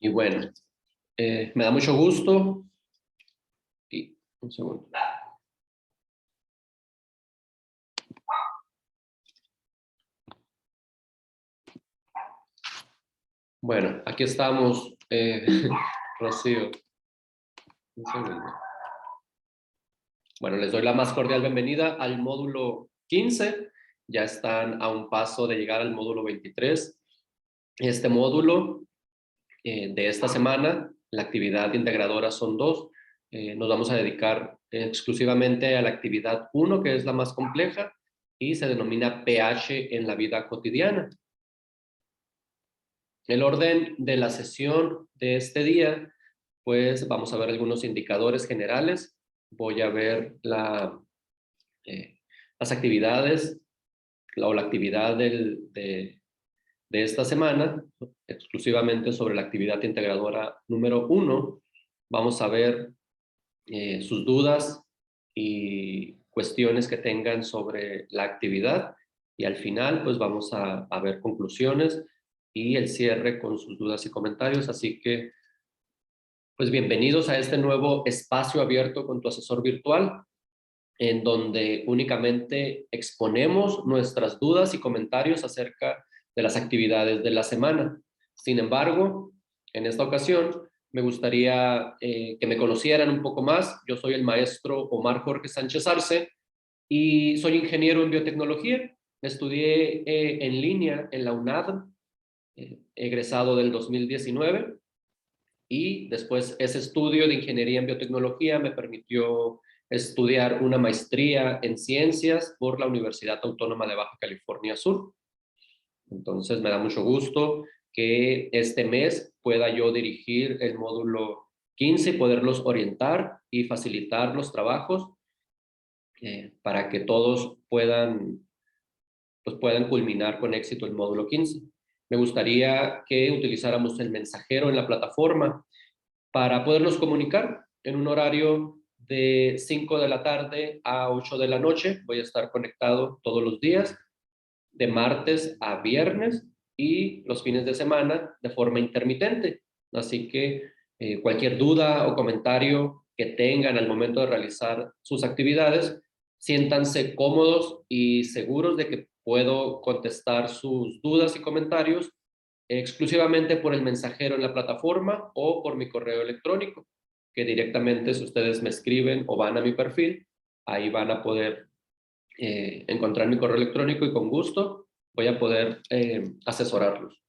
Y bueno, me da mucho gusto. Y un segundo. Bueno, aquí estamos, Rocío. Un segundo. Bueno, les doy la más cordial bienvenida al módulo 15. Ya están a un paso de llegar al módulo 23. Este módulo de esta semana, la actividad integradora son dos. Nos vamos a dedicar exclusivamente a la actividad 1, que es la más compleja, y se denomina pH en la vida cotidiana. El orden de la sesión de este día, pues vamos a ver algunos indicadores generales. Voy a ver las actividades o la actividad de esta semana, exclusivamente sobre la actividad integradora número 1. Vamos a ver sus dudas y cuestiones que tengan sobre la actividad, y al final pues vamos a ver conclusiones y el cierre con sus dudas y comentarios. Así que pues bienvenidos a este nuevo espacio abierto con tu asesor virtual, en donde únicamente exponemos nuestras dudas y comentarios acerca de las actividades de la semana. Sin embargo, en esta ocasión me gustaría que me conocieran un poco más. Yo soy el maestro Omar Jorge Sánchez Arce y soy ingeniero en biotecnología. Estudié en línea en la UNAD, egresado del 2019, y después ese estudio de ingeniería en biotecnología me permitió estudiar una maestría en ciencias por la Universidad Autónoma de Baja California Sur. Entonces me da mucho gusto que este mes pueda yo dirigir el módulo 15 y poderlos orientar y facilitar los trabajos para que todos puedan culminar con éxito el módulo 15. Me gustaría que utilizáramos el mensajero en la plataforma para podernos comunicar en un horario de 5 de la tarde a 8 de la noche. Voy a estar conectado todos los días, de martes a viernes, y los fines de semana de forma intermitente. Así que cualquier duda o comentario que tengan al momento de realizar sus actividades, siéntanse cómodos y seguros de que puedo contestar sus dudas y comentarios exclusivamente por el mensajero en la plataforma o por mi correo electrónico, que directamente, si ustedes me escriben o van a mi perfil, ahí van a poder encontrar mi correo electrónico, y con gusto voy a poder asesorarlos.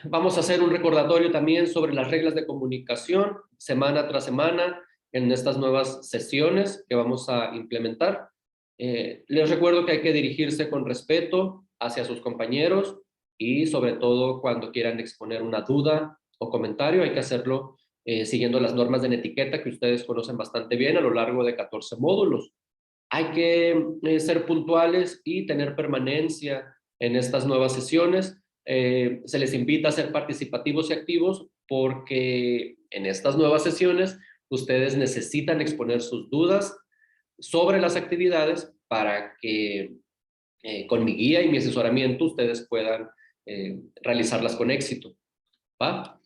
Vamos a hacer un recordatorio también sobre las reglas de comunicación semana tras semana en estas nuevas sesiones que vamos a implementar. Les recuerdo que hay que dirigirse con respeto hacia sus compañeros, y sobre todo cuando quieran exponer una duda o comentario hay que hacerlo siguiendo las normas de etiqueta que ustedes conocen bastante bien a lo largo de 14 módulos. Hay que ser puntuales y tener permanencia en estas nuevas sesiones. Se les invita a ser participativos y activos, porque en estas nuevas sesiones ustedes necesitan exponer sus dudas sobre las actividades para que con mi guía y mi asesoramiento ustedes puedan realizarlas con éxito. ¿Va?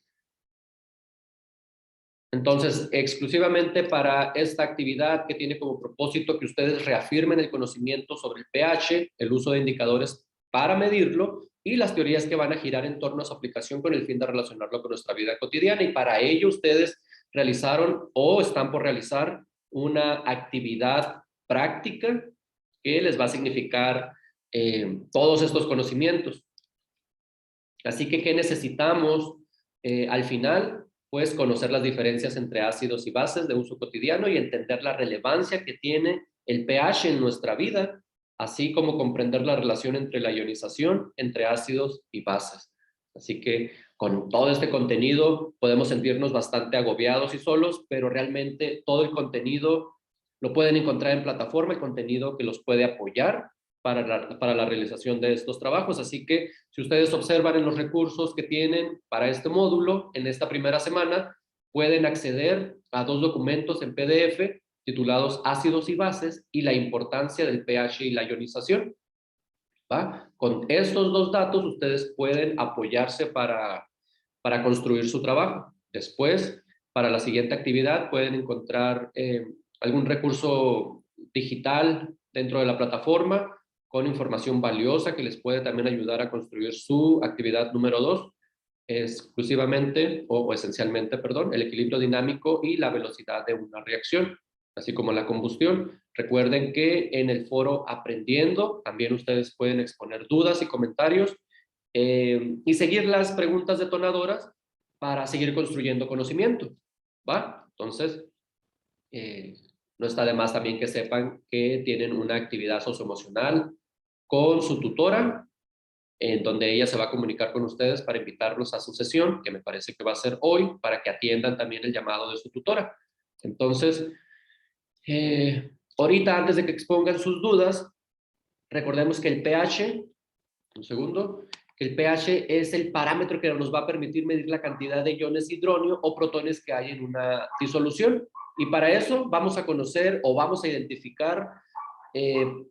Entonces, exclusivamente para esta actividad, que tiene como propósito que ustedes reafirmen el conocimiento sobre el pH, el uso de indicadores para medirlo y las teorías que van a girar en torno a su aplicación con el fin de relacionarlo con nuestra vida cotidiana. Y para ello ustedes realizaron o están por realizar una actividad práctica que les va a significar todos estos conocimientos. Así que, ¿qué necesitamos al final? Pues conocer las diferencias entre ácidos y bases de uso cotidiano y entender la relevancia que tiene el pH en nuestra vida, así como comprender la relación entre la ionización entre ácidos y bases. Así que con todo este contenido podemos sentirnos bastante agobiados y solos, pero realmente todo el contenido lo pueden encontrar en plataforma, el contenido que los puede apoyar para la realización de estos trabajos. Así que si ustedes observan en los recursos que tienen para este módulo, en esta primera semana, pueden acceder a dos documentos en PDF titulados Ácidos y Bases y la importancia del pH y la ionización. ¿va? Con estos dos datos ustedes pueden apoyarse para construir su trabajo. Después, para la siguiente actividad, pueden encontrar algún recurso digital dentro de la plataforma con información valiosa que les puede también ayudar a construir su actividad número 2, exclusivamente o esencialmente, perdón, el equilibrio dinámico y la velocidad de una reacción, así como la combustión. Recuerden que en el foro Aprendiendo también ustedes pueden exponer dudas y comentarios y seguir las preguntas detonadoras para seguir construyendo conocimiento, ¿va? Entonces, no está de más también que sepan que tienen una actividad socioemocional con su tutora, en donde ella se va a comunicar con ustedes para invitarlos a su sesión, que me parece que va a ser hoy, para que atiendan también el llamado de su tutora. Entonces, ahorita antes de que expongan sus dudas, recordemos que el pH, un segundo, que el pH es el parámetro que nos va a permitir medir la cantidad de iones hidronio o protones que hay en una disolución. Y para eso vamos a conocer o vamos a identificar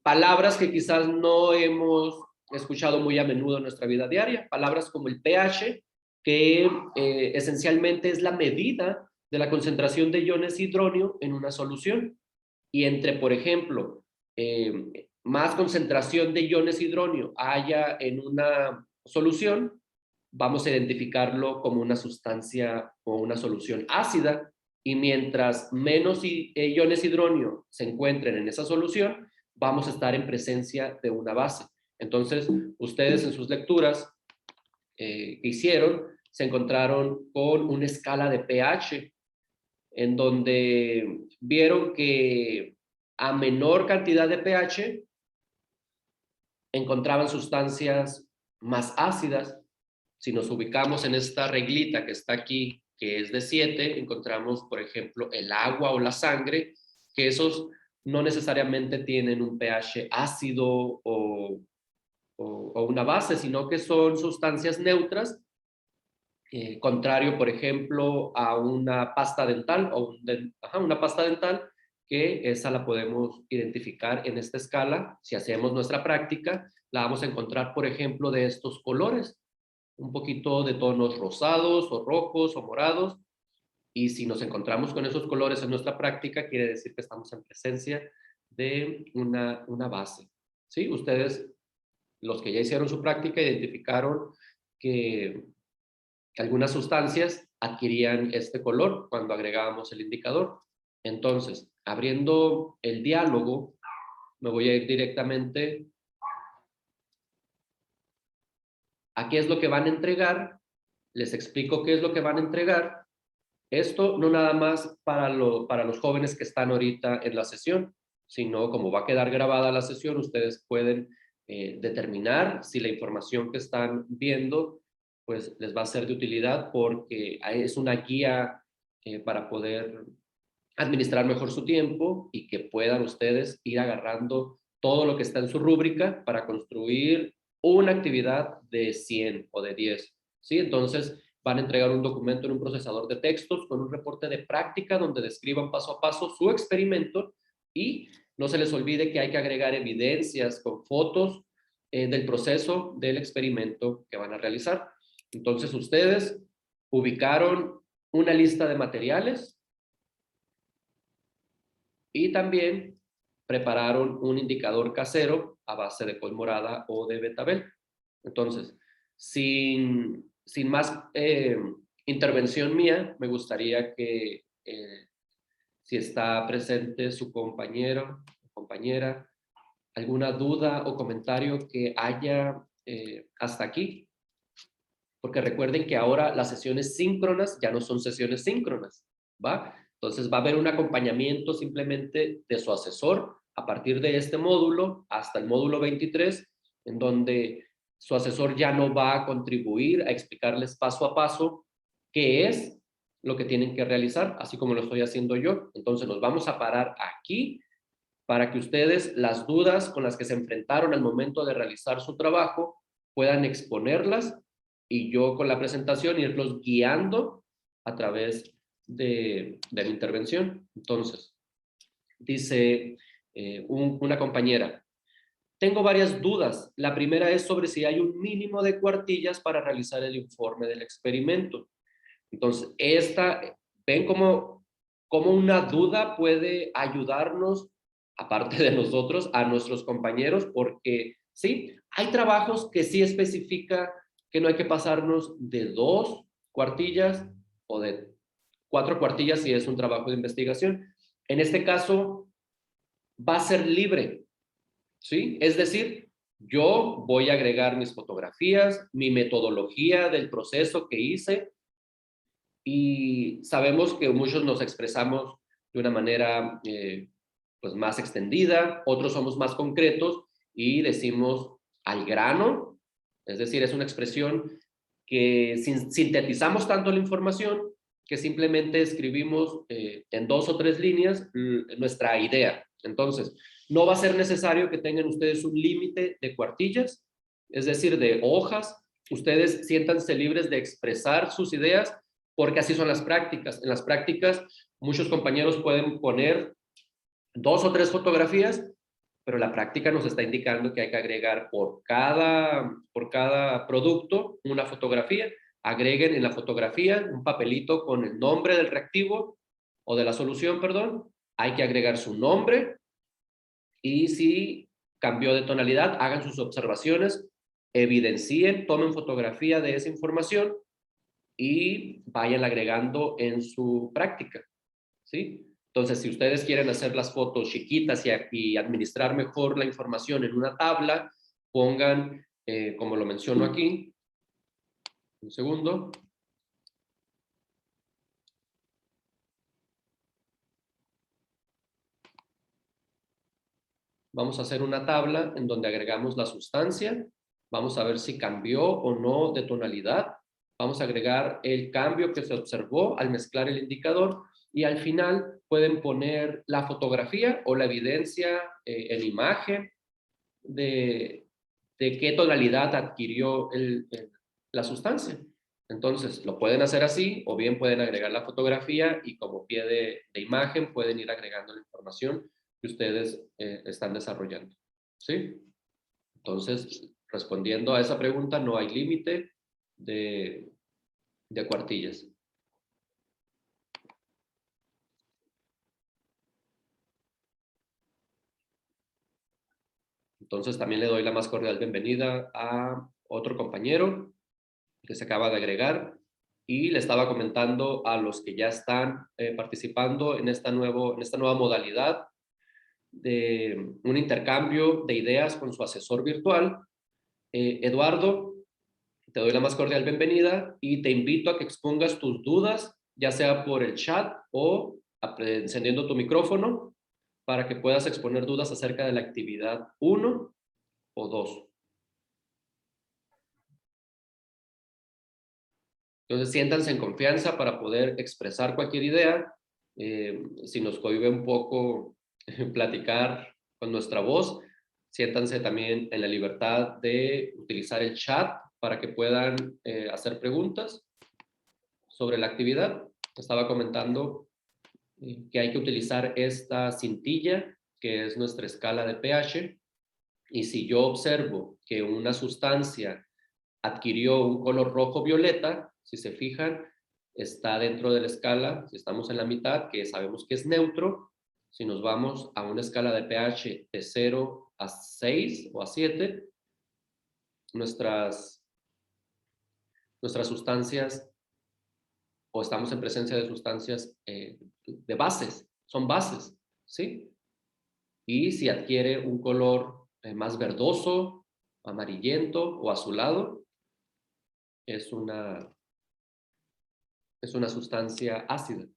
palabras que quizás no hemos escuchado muy a menudo en nuestra vida diaria, palabras como el pH, que esencialmente es la medida de la concentración de iones hidronio en una solución. Y entre, por ejemplo, más concentración de iones hidronio haya en una solución, vamos a identificarlo como una sustancia o una solución ácida, y mientras menos iones hidronio se encuentren en esa solución, vamos a estar en presencia de una base. Entonces, ustedes en sus lecturas que hicieron, se encontraron con una escala de pH, en donde vieron que a menor cantidad de pH encontraban sustancias más ácidas. Si nos ubicamos en esta reglita que está aquí, que es de 7, encontramos, por ejemplo, el agua o la sangre, que esos no necesariamente tienen un pH ácido o una base, sino que son sustancias neutras, contrario, por ejemplo, a una pasta dental o una pasta dental, que esa la podemos identificar en esta escala. Si hacemos nuestra práctica, la vamos a encontrar, por ejemplo, de estos colores, un poquito de tonos rosados o rojos o morados. Y si nos encontramos con esos colores en nuestra práctica, quiere decir que estamos en presencia de una base. ¿Sí? Ustedes, los que ya hicieron su práctica, identificaron que algunas sustancias adquirían este color cuando agregábamos el indicador. Entonces, abriendo el diálogo, me voy a ir directamente a qué es lo que van a entregar. Les explico qué es lo que van a entregar. Esto no nada más para los jóvenes que están ahorita en la sesión, sino como va a quedar grabada la sesión, ustedes pueden determinar si la información que están viendo pues les va a ser de utilidad, porque es una guía para poder administrar mejor su tiempo y que puedan ustedes ir agarrando todo lo que está en su rúbrica para construir una actividad de 100 o de 10. ¿Sí? Entonces, van a entregar un documento en un procesador de textos con un reporte de práctica donde describan paso a paso su experimento, y no se les olvide que hay que agregar evidencias con fotos del proceso del experimento que van a realizar. Entonces, ustedes ubicaron una lista de materiales y también prepararon un indicador casero a base de col morada o de betabel. Entonces, sin más intervención mía, me gustaría que si está presente su compañero o compañera, alguna duda o comentario que haya hasta aquí. Porque recuerden que ahora las sesiones síncronas ya no son sesiones síncronas, ¿va? Entonces va a haber un acompañamiento simplemente de su asesor a partir de este módulo hasta el módulo 23, en donde su asesor ya no va a contribuir a explicarles paso a paso qué es lo que tienen que realizar, así como lo estoy haciendo yo. Entonces nos vamos a parar aquí para que ustedes las dudas con las que se enfrentaron al momento de realizar su trabajo puedan exponerlas, y yo con la presentación irlos guiando a través de la intervención. Entonces, dice una compañera, tengo varias dudas. La primera es sobre si hay un mínimo de cuartillas para realizar el informe del experimento. Entonces, ven cómo una duda puede ayudarnos, aparte de nosotros, a nuestros compañeros, porque sí, hay trabajos que sí especifica que no hay que pasarnos de 2 cuartillas o de 4 cuartillas si es un trabajo de investigación. En este caso, va a ser libre, ¿sí? Es decir, yo voy a agregar mis fotografías, mi metodología del proceso que hice, y sabemos que muchos nos expresamos de una manera pues más extendida, otros somos más concretos y decimos al grano, es decir, es una expresión que sintetizamos tanto la información que simplemente escribimos en 2 o 3 líneas nuestra idea. Entonces, no va a ser necesario que tengan ustedes un límite de cuartillas, es decir, de hojas. Ustedes siéntanse libres de expresar sus ideas, porque así son las prácticas. En las prácticas, muchos compañeros pueden poner 2 o 3 fotografías, pero la práctica nos está indicando que hay que agregar por cada producto una fotografía. Agreguen en la fotografía un papelito con el nombre del reactivo o de la solución, perdón. Hay que agregar su nombre, y si cambió de tonalidad, hagan sus observaciones, evidencien, tomen fotografía de esa información y vayan agregando en su práctica, ¿sí? Entonces, si ustedes quieren hacer las fotos chiquitas y administrar mejor la información en una tabla, pongan, como lo menciono aquí, un segundo. Vamos a hacer una tabla en donde agregamos la sustancia. Vamos a ver si cambió o no de tonalidad. Vamos a agregar el cambio que se observó al mezclar el indicador, y al final pueden poner la fotografía o la evidencia en imagen de qué tonalidad adquirió la sustancia. Entonces, lo pueden hacer así, o bien pueden agregar la fotografía y como pie de imagen pueden ir agregando la información que ustedes están desarrollando, ¿sí? Entonces, respondiendo a esa pregunta, no hay límite de cuartillas. Entonces, también le doy la más cordial bienvenida a otro compañero que se acaba de agregar, y le estaba comentando a los que ya están participando en esta nueva modalidad de un intercambio de ideas con su asesor virtual. Eduardo, te doy la más cordial bienvenida y te invito a que expongas tus dudas, ya sea por el chat o encendiendo tu micrófono, para que puedas exponer dudas acerca de la actividad 1 o 2. Entonces, siéntanse en confianza para poder expresar cualquier idea. Si nos cohíbe un poco platicar con nuestra voz, siéntanse también en la libertad de utilizar el chat para que puedan hacer preguntas sobre la actividad. Estaba comentando que hay que utilizar esta cintilla, que es nuestra escala de pH, y si yo observo que una sustancia adquirió un color rojo violeta, si se fijan, está dentro de la escala. Si estamos en la mitad, que sabemos que es neutro, si nos vamos a una escala de pH de 0 a 6 o a 7, nuestras sustancias, o estamos en presencia de sustancias de bases, son bases, ¿sí? Y si adquiere un color más verdoso, amarillento o azulado, es una sustancia ácida,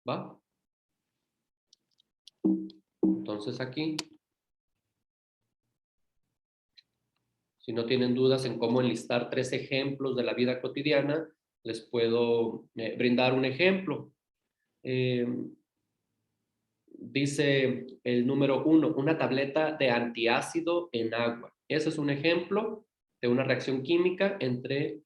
¿va? Entonces aquí, si no tienen dudas en cómo enlistar 3 ejemplos de la vida cotidiana, les puedo brindar un ejemplo. Dice el número 1, una tableta de antiácido en agua. Ese es un ejemplo de una reacción química entre,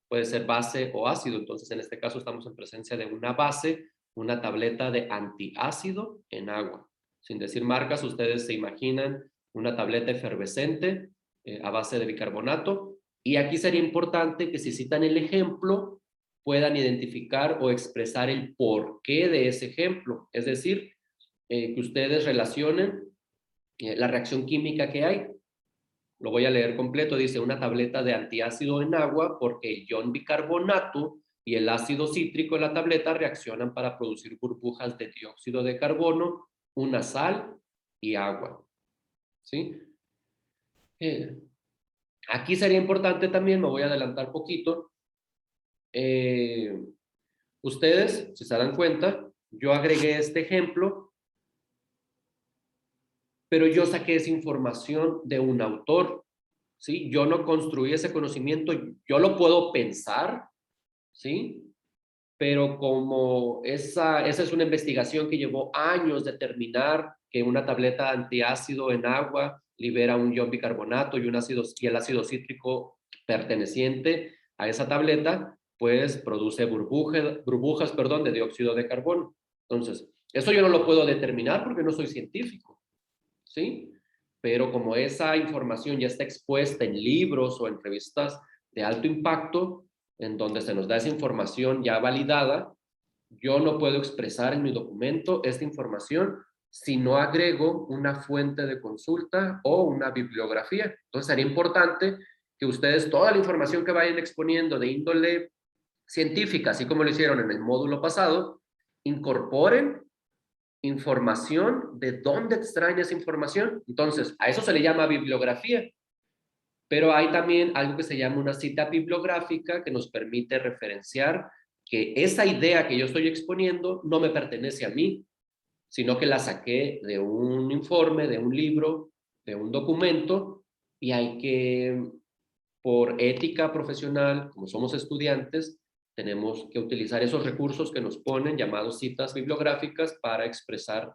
puede ser base o ácido. Entonces, en este caso estamos en presencia de una base, una tableta de antiácido en agua. Sin decir marcas, ustedes se imaginan una tableta efervescente a base de bicarbonato. Y aquí sería importante que si citan el ejemplo, puedan identificar o expresar el porqué de ese ejemplo. Es decir, que ustedes relacionen la reacción química que hay. Lo voy a leer completo. Dice, una tableta de antiácido en agua porque el ion bicarbonato y el ácido cítrico en la tableta reaccionan para producir burbujas de dióxido de carbono, una sal y agua. ¿Sí? Aquí sería importante también, me voy a adelantar poquito, ustedes, si se dan cuenta, yo agregué este ejemplo, pero yo saqué esa información de un autor, ¿sí? Yo no construí ese conocimiento, yo lo puedo pensar, ¿sí? Pero como esa es una investigación que llevó años determinar que una tableta antiácido en agua libera un ion bicarbonato y el ácido cítrico perteneciente a esa tableta, pues produce burbujas, de dióxido de carbono. Entonces, eso yo no lo puedo determinar porque no soy científico, ¿sí? Pero como esa información ya está expuesta en libros o en revistas de alto impacto, en donde se nos da esa información ya validada, yo no puedo expresar en mi documento esta información si no agrego una fuente de consulta o una bibliografía. Entonces sería importante que ustedes toda la información que vayan exponiendo de índole científica, así como lo hicieron en el módulo pasado, incorporen información de dónde extraña esa información. Entonces, a eso se le llama bibliografía. Pero hay también algo que se llama una cita bibliográfica que nos permite referenciar que esa idea que yo estoy exponiendo no me pertenece a mí, sino que la saqué de un informe, de un libro, de un documento, y hay que, por ética profesional, como somos estudiantes, tenemos que utilizar esos recursos que nos ponen, llamados citas bibliográficas, para expresar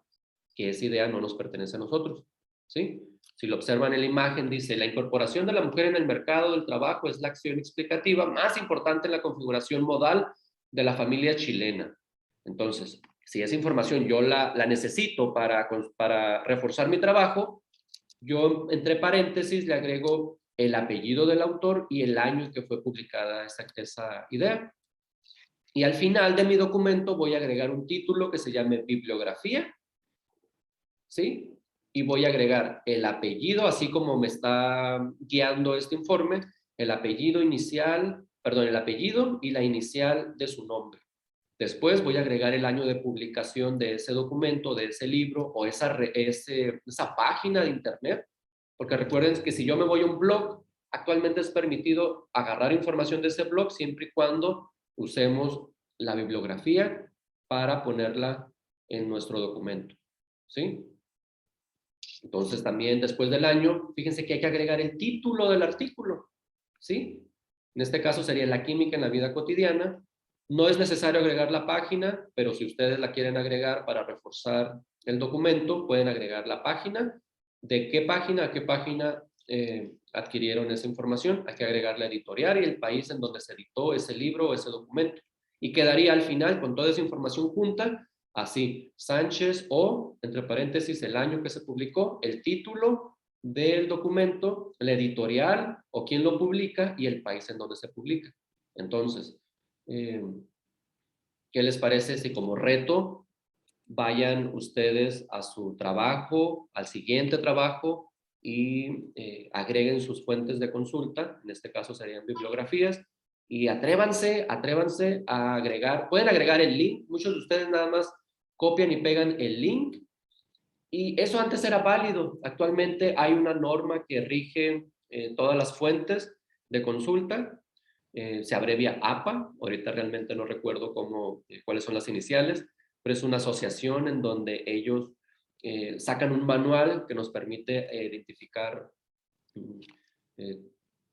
que esa idea no nos pertenece a nosotros, ¿sí? Si lo observan en la imagen, dice, la incorporación de la mujer en el mercado del trabajo es la acción explicativa más importante en la configuración modal de la familia chilena. Entonces, si esa información yo la necesito para reforzar mi trabajo, yo entre paréntesis le agrego el apellido del autor y el año en que fue publicada esa idea. Y al final de mi documento voy a agregar un título que se llame bibliografía, ¿sí? Y voy a agregar el apellido, así como me está guiando este informe, el apellido inicial, perdón, el apellido y la inicial de su nombre. Después voy a agregar el año de publicación de ese documento, de ese libro o esa página de internet, porque recuerden que si yo me voy a un blog, actualmente es permitido agarrar información de ese blog siempre y cuando usemos la bibliografía para ponerla en nuestro documento, ¿sí? Entonces también después del año, fíjense que hay que agregar el título del artículo, ¿sí? En este caso sería la química en la vida cotidiana. No es necesario agregar la página, pero si ustedes la quieren agregar para reforzar el documento, pueden agregar la página. ¿De qué página a qué página adquirieron esa información? Hay que agregar la editorial y el país en donde se editó ese libro o ese documento. Y quedaría al final con toda esa información junta, así, Sánchez o, entre paréntesis, el año que se publicó, el título del documento, la editorial o quién lo publica y el país en donde se publica. Entonces, ¿qué les parece si como reto vayan ustedes a su trabajo, al siguiente trabajo y agreguen sus fuentes de consulta? En este caso serían bibliografías. Y atrévanse a agregar, pueden agregar el link. Muchos de ustedes nada más copian y pegan el link. Y eso antes era válido. Actualmente hay una norma que rige todas las fuentes de consulta. Se abrevia APA. Ahorita realmente no recuerdo cuáles son las iniciales, pero es una asociación en donde ellos sacan un manual que nos permite identificar eh,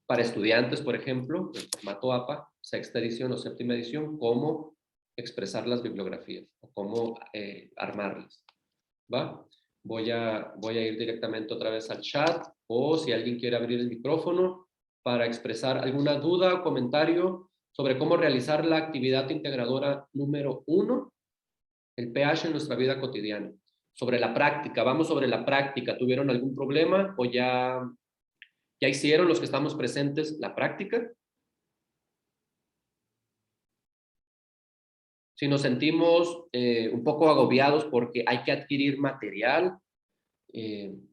para estudiantes, por ejemplo, en formato APA, sexta edición o séptima edición, cómo expresar las bibliografías o cómo armarlas. ¿Va? Voy a ir directamente otra vez al chat, o si alguien quiere abrir el micrófono para expresar alguna duda o comentario sobre cómo realizar la actividad integradora número 1, el pH en nuestra vida cotidiana. sobre la práctica. Vamos sobre la práctica. ¿Tuvieron algún problema o ya hicieron los que estamos presentes la práctica? Si nos sentimos un poco agobiados porque hay que adquirir material,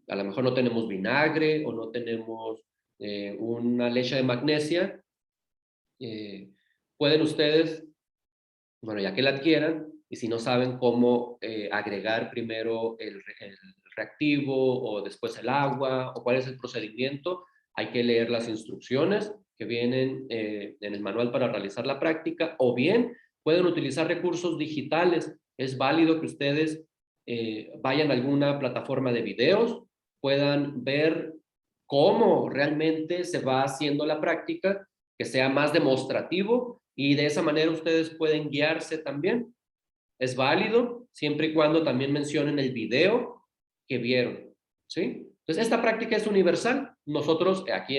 a lo mejor no tenemos vinagre o no tenemos una leche de magnesia, pueden ustedes, bueno, ya que la adquieran, y si no saben cómo agregar primero el reactivo o después el agua o cuál es el procedimiento, hay que leer las instrucciones que vienen en el manual para realizar la práctica, o bien pueden utilizar recursos digitales. Es válido que ustedes vayan a alguna plataforma de videos, puedan ver cómo realmente se va haciendo la práctica, que sea más demostrativo, y de esa manera ustedes pueden guiarse también. Es válido siempre y cuando también mencionen el video que vieron, ¿sí? Entonces, esta práctica es universal. Nosotros aquí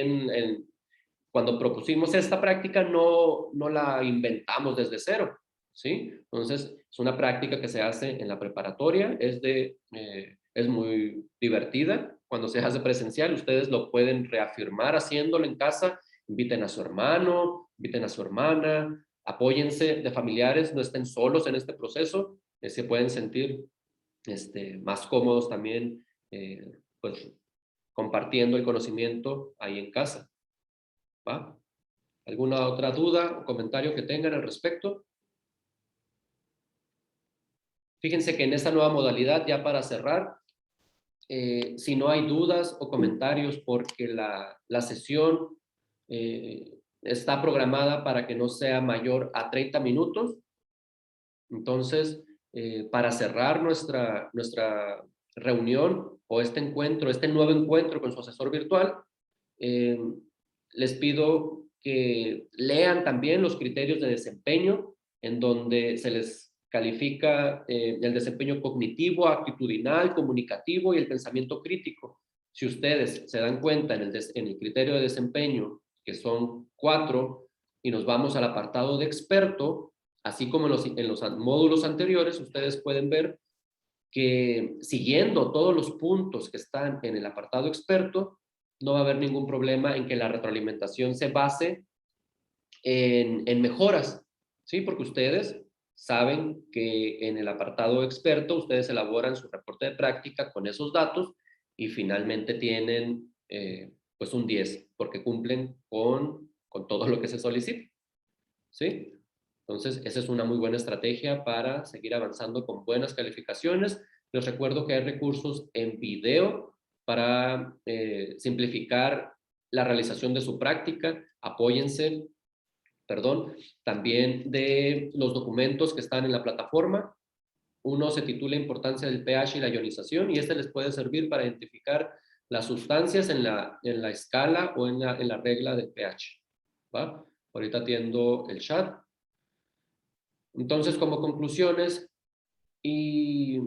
cuando propusimos esta práctica no la inventamos desde cero, ¿sí? Entonces, es una práctica que se hace en la preparatoria, es muy divertida. Cuando se hace presencial, ustedes lo pueden reafirmar haciéndolo en casa. Inviten a su hermano, inviten a su hermana, apóyense de familiares, no estén solos en este proceso, se pueden sentir más cómodos también, pues, compartiendo el conocimiento ahí en casa, ¿va? ¿Alguna otra duda o comentario que tengan al respecto? Fíjense que en esta nueva modalidad, ya para cerrar, si no hay dudas o comentarios, porque la sesión está programada para que no sea mayor a 30 minutos, entonces, para cerrar nuestra reunión o este encuentro, este nuevo encuentro con su asesor virtual, eh, les pido que lean también los criterios de desempeño, en donde se les califica el desempeño cognitivo, actitudinal, comunicativo y el pensamiento crítico. Si ustedes se dan cuenta en el criterio de desempeño, que son 4, y nos vamos al apartado de experto, así como en los módulos anteriores, ustedes pueden ver que siguiendo todos los puntos que están en el apartado experto, no va a haber ningún problema en que la retroalimentación se base en mejoras, ¿sí? Porque ustedes saben que en el apartado experto ustedes elaboran su reporte de práctica con esos datos y finalmente tienen pues un 10 porque cumplen con todo lo que se solicita, ¿sí? Entonces, esa es una muy buena estrategia para seguir avanzando con buenas calificaciones. Les recuerdo que hay recursos en video para simplificar la realización de su práctica. Apóyense, perdón, también de los documentos que están en la plataforma. Uno se titula Importancia del pH y la ionización, y este les puede servir para identificar las sustancias en la escala o en la regla del pH, ¿va? Ahorita atiendo el chat. Entonces, como conclusiones y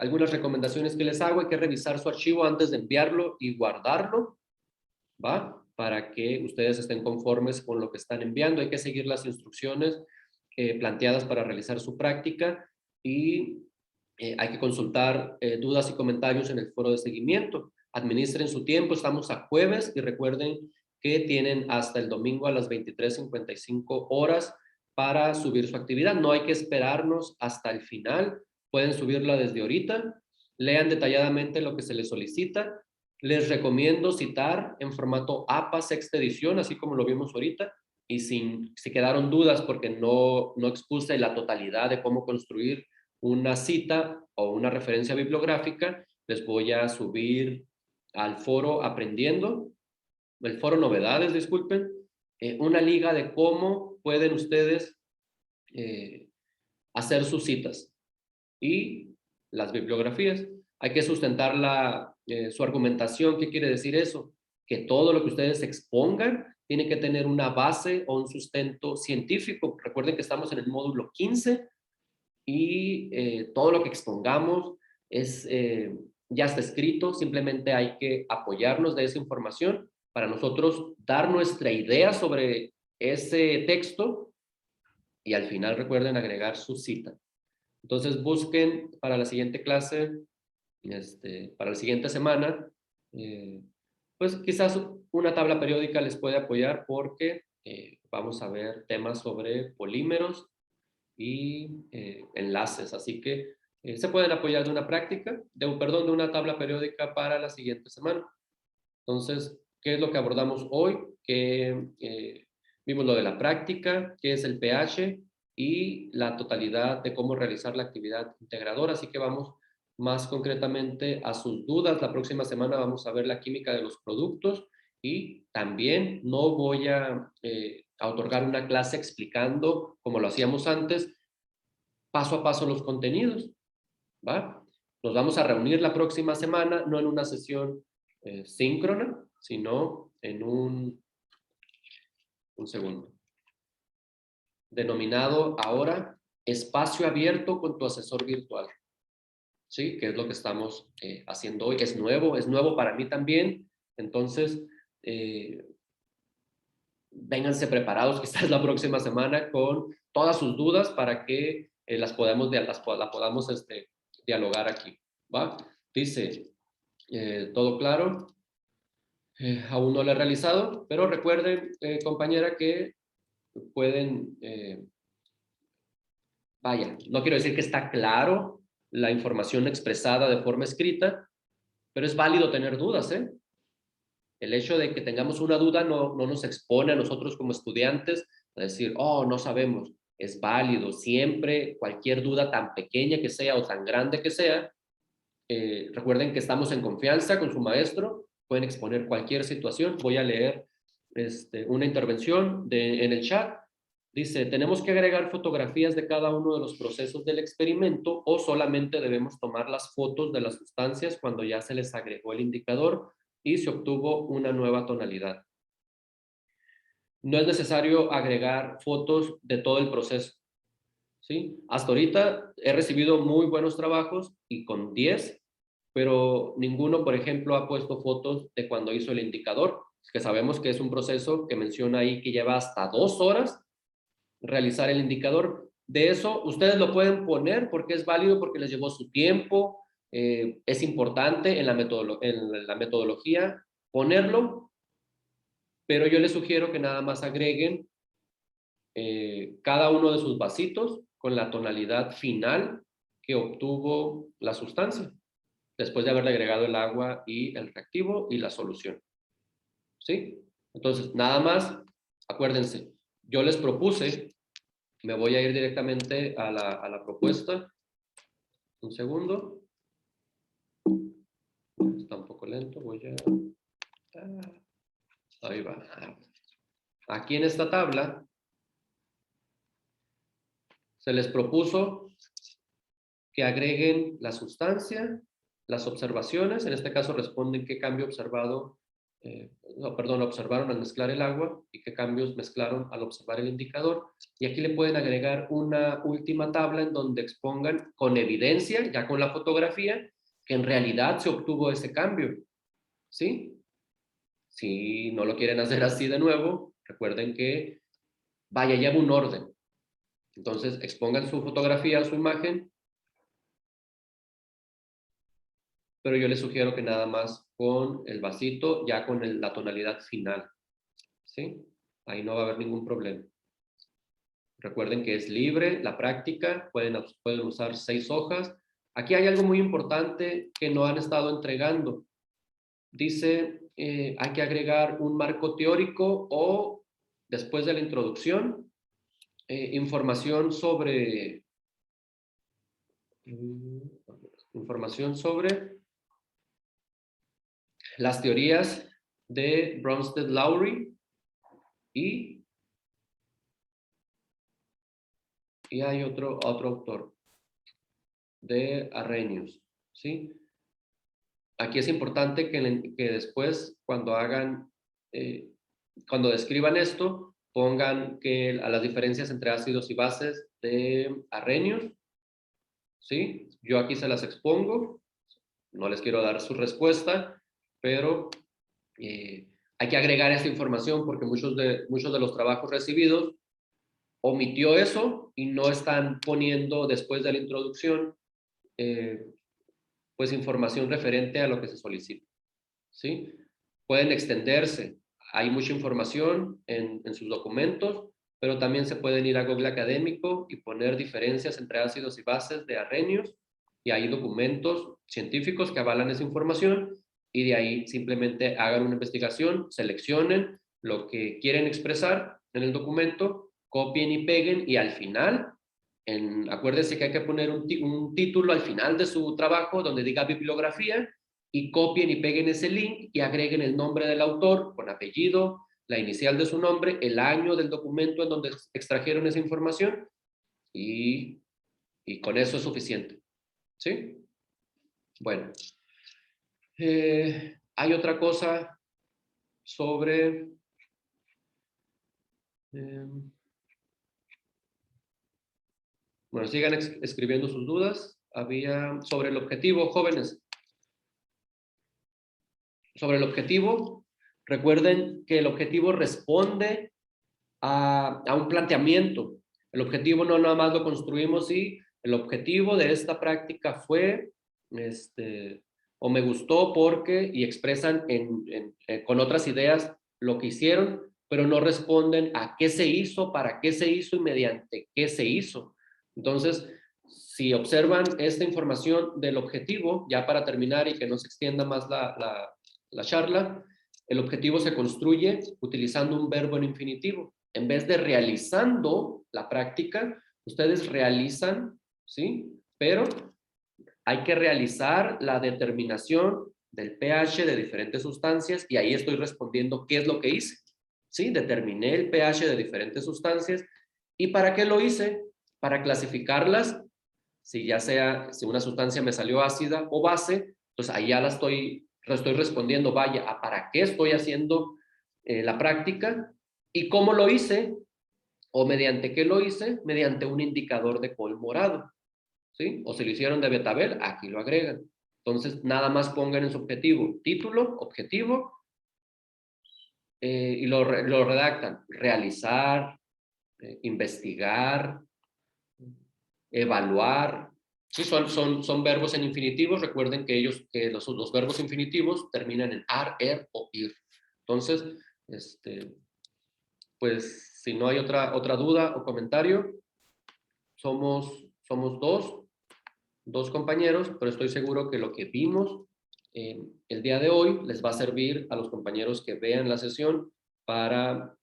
algunas recomendaciones que les hago, hay que revisar su archivo antes de enviarlo y guardarlo, ¿va? Para que ustedes estén conformes con lo que están enviando. Hay que seguir las instrucciones planteadas para realizar su práctica, y hay que consultar dudas y comentarios en el foro de seguimiento. Administren su tiempo, estamos a jueves, y recuerden que tienen hasta el domingo a las 23:55 horas para subir su actividad. No hay que esperarnos hasta el final, pueden subirla desde ahorita. Lean detalladamente lo que se les solicita. Les recomiendo citar en formato APA sexta edición, así como lo vimos ahorita, y si quedaron dudas porque no expuse la totalidad de cómo construir una cita o una referencia bibliográfica, les voy a subir al foro Aprendiendo, el foro Novedades, disculpen, una liga de cómo pueden ustedes hacer sus citas y las bibliografías. Hay que sustentar su argumentación. ¿Qué quiere decir eso? Que todo lo que ustedes expongan tiene que tener una base o un sustento científico. Recuerden que estamos en el módulo 15 y todo lo que expongamos ya está escrito. Simplemente hay que apoyarnos de esa información para nosotros dar nuestra idea sobre ese texto, y al final recuerden agregar su cita. Entonces busquen para la siguiente clase, para la siguiente semana, pues quizás una tabla periódica les puede apoyar porque vamos a ver temas sobre polímeros y enlaces. Así que se pueden apoyar de una práctica, de una tabla periódica para la siguiente semana. Entonces, ¿qué es lo que abordamos hoy? Que vimos lo de la práctica, qué es el pH y la totalidad de cómo realizar la actividad integradora. Así que vamos más concretamente a sus dudas. La próxima semana vamos a ver la química de los productos y también no voy a otorgar una clase explicando, como lo hacíamos antes, paso a paso los contenidos, ¿va? Nos vamos a reunir la próxima semana, no en una sesión síncrona, sino en un segundo, denominado ahora espacio abierto con tu asesor virtual, ¿sí? Que es lo que estamos haciendo hoy. Es nuevo para mí también, entonces vénganse preparados quizás la próxima semana con todas sus dudas para que la podamos dialogar aquí, ¿va? Dice, ¿todo claro? Aún no lo he realizado, pero recuerden, compañera, que pueden, vaya, no quiero decir que está claro la información expresada de forma escrita, pero es válido tener dudas, ¿eh? El hecho de que tengamos una duda no nos expone a nosotros como estudiantes a decir, oh, no sabemos. Es válido siempre, cualquier duda tan pequeña que sea o tan grande que sea. Recuerden que estamos en confianza con su maestro, pueden exponer cualquier situación. Voy a leer una intervención en el chat. Dice, ¿tenemos que agregar fotografías de cada uno de los procesos del experimento o solamente debemos tomar las fotos de las sustancias cuando ya se les agregó el indicador y se obtuvo una nueva tonalidad? No es necesario agregar fotos de todo el proceso, ¿sí? Hasta ahorita he recibido muy buenos trabajos y con 10, pero ninguno, por ejemplo, ha puesto fotos de cuando hizo el indicador, que sabemos que es un proceso que menciona ahí que lleva hasta 2 horas realizar el indicador. De eso, ustedes lo pueden poner porque es válido, porque les llevó su tiempo, es importante en la metodología ponerlo, pero yo les sugiero que nada más agreguen cada uno de sus vasitos con la tonalidad final que obtuvo la sustancia, después de haberle agregado el agua y el reactivo y la solución, ¿sí? Entonces, nada más, acuérdense, yo les propuse, me voy a ir directamente a la propuesta, un segundo, está un poco lento, ahí va. Aquí en esta tabla se les propuso que agreguen la sustancia, las observaciones, en este caso responden qué cambio observaron al mezclar el agua y qué cambios mezclaron al observar el indicador. Y aquí le pueden agregar una última tabla en donde expongan con evidencia, ya con la fotografía, que en realidad se obtuvo ese cambio, ¿sí? Si no lo quieren hacer así de nuevo, recuerden que, vaya, lleva un orden. Entonces, expongan su fotografía o su imagen, pero yo les sugiero que nada más con el vasito, ya con la tonalidad final, ¿sí? Ahí no va a haber ningún problema. Recuerden que es libre la práctica, pueden usar 6 hojas. Aquí hay algo muy importante que no han estado entregando. Dice, hay que agregar un marco teórico o, después de la introducción, información sobre las teorías de Bronsted-Lowry y hay otro autor de Arrhenius, ¿sí? Aquí es importante que después, cuando cuando describan esto, pongan a las diferencias entre ácidos y bases de Arrhenius, ¿sí? Yo aquí se las expongo, no les quiero dar su respuesta, pero hay que agregar esta información porque muchos de los trabajos recibidos omitió eso y no están poniendo después de la introducción pues información referente a lo que se solicita, ¿sí? Pueden extenderse. Hay mucha información en sus documentos, pero también se pueden ir a Google Académico y poner diferencias entre ácidos y bases de Arrhenius, y hay documentos científicos que avalan esa información, y de ahí simplemente hagan una investigación, seleccionen lo que quieren expresar en el documento, copien y peguen, y al final, acuérdense que hay que poner un título al final de su trabajo donde diga bibliografía, y copien y peguen ese link y agreguen el nombre del autor con apellido, la inicial de su nombre, el año del documento en donde extrajeron esa información, y con eso es suficiente, ¿sí? Bueno, hay otra cosa sobre... bueno, sigan escribiendo sus dudas. Había sobre el objetivo, jóvenes. Sobre el objetivo, recuerden que el objetivo responde a un planteamiento. El objetivo no nada más lo construimos y el objetivo de esta práctica fue, o me gustó porque, y expresan con otras ideas lo que hicieron, pero no responden a qué se hizo, para qué se hizo y mediante qué se hizo. Entonces, si observan esta información del objetivo, ya para terminar y que no se extienda más la charla, el objetivo se construye utilizando un verbo en infinitivo. En vez de realizando la práctica, ustedes realizan, ¿sí? Pero hay que realizar la determinación del pH de diferentes sustancias, y ahí estoy respondiendo qué es lo que hice, ¿sí? Determiné el pH de diferentes sustancias. ¿Y para qué lo hice? Para clasificarlas, si una sustancia me salió ácida o base, pues ahí ya estoy respondiendo, vaya, ¿a para qué estoy haciendo la práctica? ¿Y cómo lo hice? ¿O mediante qué lo hice? Mediante un indicador de col morado, ¿sí? O si lo hicieron de betabel, aquí lo agregan. Entonces, nada más pongan en su objetivo, título, objetivo, y lo redactan. Realizar, investigar, evaluar. Sí, son verbos en infinitivos. Recuerden que los verbos infinitivos terminan en ar, er o ir. Entonces, pues si no hay otra duda o comentario, somos dos compañeros, pero estoy seguro que lo que vimos el día de hoy les va a servir a los compañeros que vean la sesión para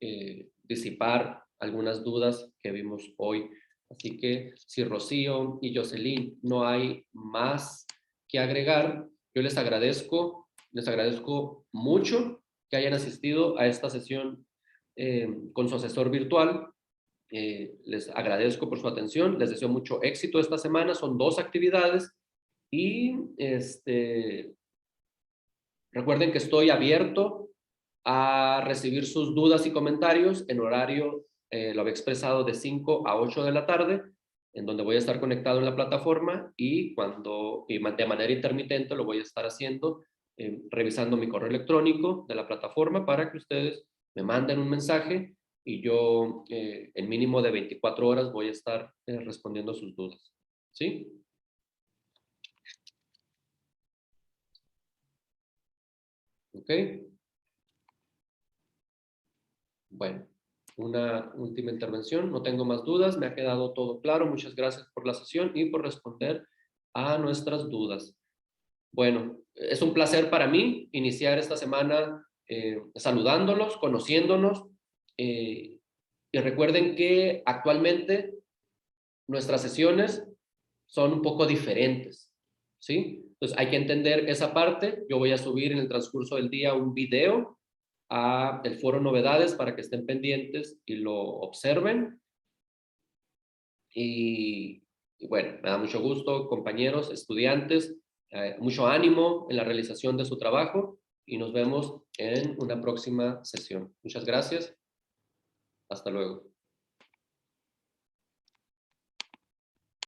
disipar algunas dudas que vimos hoy. Así que si Rocío y Jocelyn no hay más que agregar, yo les agradezco mucho que hayan asistido a esta sesión con su asesor virtual. Les agradezco por su atención, les deseo mucho éxito esta semana, son 2 actividades, y recuerden que estoy abierto a recibir sus dudas y comentarios en horario, lo había expresado, de 5 a 8 de la tarde, en donde voy a estar conectado en la plataforma, y de manera intermitente lo voy a estar haciendo, revisando mi correo electrónico de la plataforma para que ustedes me manden un mensaje, y yo en mínimo de 24 horas voy a estar respondiendo sus dudas. ¿Sí? ¿Ok? Bueno, una última intervención. No tengo más dudas. Me ha quedado todo claro. Muchas gracias por la sesión y por responder a nuestras dudas. Bueno, es un placer para mí iniciar esta semana saludándolos, conociéndonos. Y recuerden que actualmente nuestras sesiones son un poco diferentes, ¿sí? Entonces hay que entender esa parte. Yo voy a subir en el transcurso del día un video a el foro Novedades para que estén pendientes y lo observen. Y bueno, me da mucho gusto, compañeros, estudiantes, mucho ánimo en la realización de su trabajo, y nos vemos en una próxima sesión. Muchas gracias. Hasta luego.